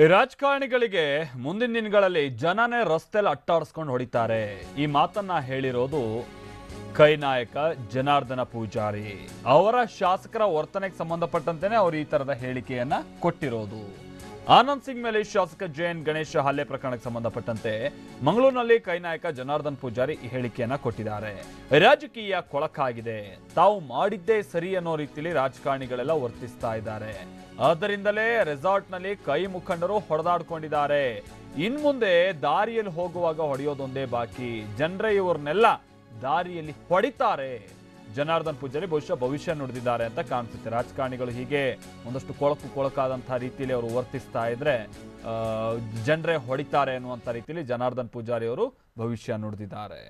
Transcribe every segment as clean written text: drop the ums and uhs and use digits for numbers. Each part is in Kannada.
ಈ ರಾಜಕಾರಣಿಗಳಿಗೆ ಮುಂದಿನ ದಿನಗಳಲ್ಲಿ ಜನನೇ ರಸ್ತೆಯಲ್ಲಿ ಅಟ್ಟಾಡಿಸ್ಕೊಂಡು ಹೊಡಿತಾರೆ. ಈ ಮಾತನ್ನ ಹೇಳಿರೋದು ಕೈ ನಾಯಕ ಜನಾರ್ದನ ಪೂಜಾರಿ. ಅವರ ಶಾಸಕರ ವರ್ತನೆಗೆ ಸಂಬಂಧಪಟ್ಟಂತೆನೇ ಅವರು ಈ ತರದ ಹೇಳಿಕೆಯನ್ನ ಕೊಟ್ಟಿರೋದು. ಆನಂದ್ ಸಿಂಗ್ ಮೇಲೆ ಶಾಸಕ ಜೆಎನ್ ಗಣೇಶ್ ಹಲ್ಲೆ ಪ್ರಕರಣಕ್ಕೆ ಸಂಬಂಧಪಟ್ಟಂತೆ ಮಂಗಳೂರಿನಲ್ಲಿ ಕೈ ನಾಯಕ ಜನಾರ್ದನ್ ಪೂಜಾರಿ ಈ ಹೇಳಿಕೆಯನ್ನ ಕೊಟ್ಟಿದ್ದಾರೆ. ರಾಜಕೀಯ ಕೊಳಕಾಗಿದೆ, ತಾವು ಮಾಡಿದ್ದೇ ಸರಿ ಅನ್ನೋ ರೀತಿಯಲ್ಲಿ ರಾಜಕಾರಣಿಗಳೆಲ್ಲ ವರ್ತಿಸ್ತಾ ಇದ್ದಾರೆ. ಆದ್ದರಿಂದಲೇ ರೆಸಾರ್ಟ್ನಲ್ಲಿ ಕೈ ಮುಖಂಡರು ಹೊಡೆದಾಡ್ಕೊಂಡಿದ್ದಾರೆ. ಇನ್ಮುಂದೆ ದಾರಿಯಲ್ಲಿ ಹೋಗುವಾಗ ಹೊಡೆಯೋದೊಂದೇ ಬಾಕಿ. ಜನರೇ ಇವ್ರನ್ನೆಲ್ಲ ದಾರಿಯಲ್ಲಿ ಹೊಡಿತಾರೆ. ಜನಾರ್ದನ್ ಪೂಜಾರಿ ಬಹುಶಃ ಭವಿಷ್ಯ ನುಡಿದಿದ್ದಾರೆ ಅಂತ ಕಾಣಿಸುತ್ತೆ. ರಾಜಕಾರಣಿಗಳು ಹೀಗೆ ಒಂದಷ್ಟು ಕೊಳಕಾದಂತಹ ರೀತಿಯಲ್ಲಿ ಅವರು ವರ್ತಿಸ್ತಾ ಇದ್ರೆ ಜನರೇ ಹೊಡಿತಾರೆ ಅನ್ನುವಂಥ ರೀತಿಯಲ್ಲಿ ಜನಾರ್ದನ್ ಪೂಜಾರಿ ಅವರು ಭವಿಷ್ಯ ನುಡಿದಿದ್ದಾರೆ.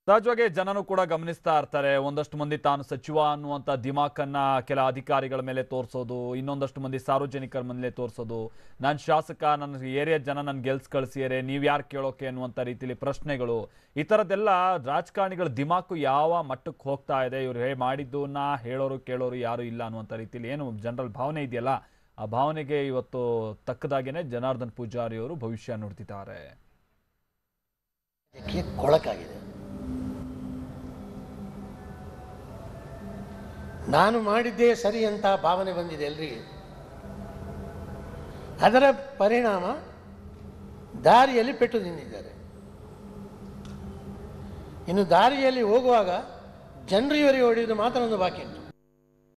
ಸಹಜವಾಗಿ ಜನನು ಕೂಡ ಗಮನಿಸ್ತಾ ಇರ್ತಾರೆ. ಒಂದಷ್ಟು ಮಂದಿ ತಾನು ಸಚಿವ ಅನ್ನುವಂಥ ದಿಮಾಕನ್ನ ಕೆಲ ಅಧಿಕಾರಿಗಳ ಮೇಲೆ ತೋರಿಸೋದು, ಇನ್ನೊಂದಷ್ಟು ಮಂದಿ ಸಾರ್ವಜನಿಕರ ಮೇಲೆ ತೋರಿಸೋದು, ನಾನು ಶಾಸಕ, ನನ್ನ ಏರಿಯಾ ಜನ ನನ್ನ ಗೆಲ್ಸ್ ಕಳಿಸಿಯರೆ, ನೀವು ಯಾರು ಕೇಳೋಕೆ ಅನ್ನುವಂಥ ರೀತಿಯಲ್ಲಿ ಪ್ರಶ್ನೆಗಳು, ಈ ಥರದ್ದೆಲ್ಲ ರಾಜಕಾರಣಿಗಳ ದಿಮಾಕು ಯಾವ ಮಟ್ಟಕ್ಕೆ ಹೋಗ್ತಾ ಇದೆ. ಇವ್ರು ಮಾಡಿದ್ದನ್ನ ಹೇಳೋರು ಕೇಳೋರು ಯಾರು ಇಲ್ಲ ಅನ್ನುವಂಥ ರೀತಿಯಲ್ಲಿ ಏನು ಜನರಲ್ ಭಾವನೆ ಇದೆಯಲ್ಲ, ಆ ಭಾವನೆಗೆ ಇವತ್ತು ತಕ್ಕದಾಗೇನೆ ಜನಾರ್ದನ್ ಪೂಜಾರಿ ಅವರು ಭವಿಷ್ಯ ನುಡಿದಿದ್ದಾರೆ. ಕೊಳಕಾಗಿದೆ. ನಾನು ಮಾಡಿದ್ದೇ ಸರಿ ಅಂತ ಭಾವನೆ ಬಂದಿದೆ ಎಲ್ರಿಗೆ. ಅದರ ಪರಿಣಾಮ ದಾರಿಯಲ್ಲಿ ಪೆಟ್ಟು ತಿಂದಿದ್ದಾರೆ. ಇನ್ನು ದಾರಿಯಲ್ಲಿ ಹೋಗುವಾಗ ಜನರು ಇವರಿಗೆ ಹೊಡೆಯುವುದು ಮಾತ್ರ ಒಂದು ಬಾಕಿ.